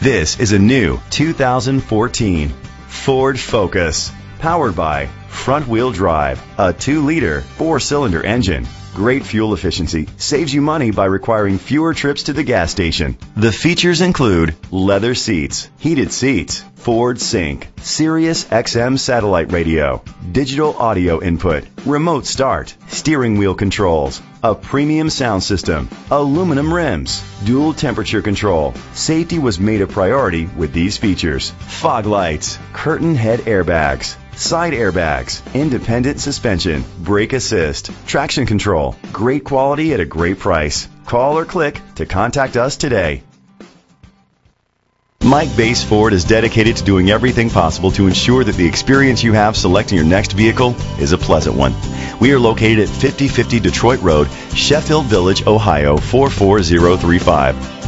This is a new 2014 Ford Focus, powered by front-wheel drive, a 2-liter, 4-cylinder engine. Great fuel efficiency saves you money by requiring fewer trips to the gas station. The features include leather seats, heated seats, Ford Sync, Sirius XM satellite radio, digital audio input, remote start, steering wheel controls, a premium sound system, aluminum rims, dual temperature control. Safety was made a priority with these features: fog lights, curtain head airbags, side airbags, independent suspension, brake assist, traction control. Great quality at a great price. Call or click to contact us today. Mike Bass Ford is dedicated to doing everything possible to ensure that the experience you have selecting your next vehicle is a pleasant one. We are located at 5050 Detroit Road, Sheffield Village, Ohio 44035.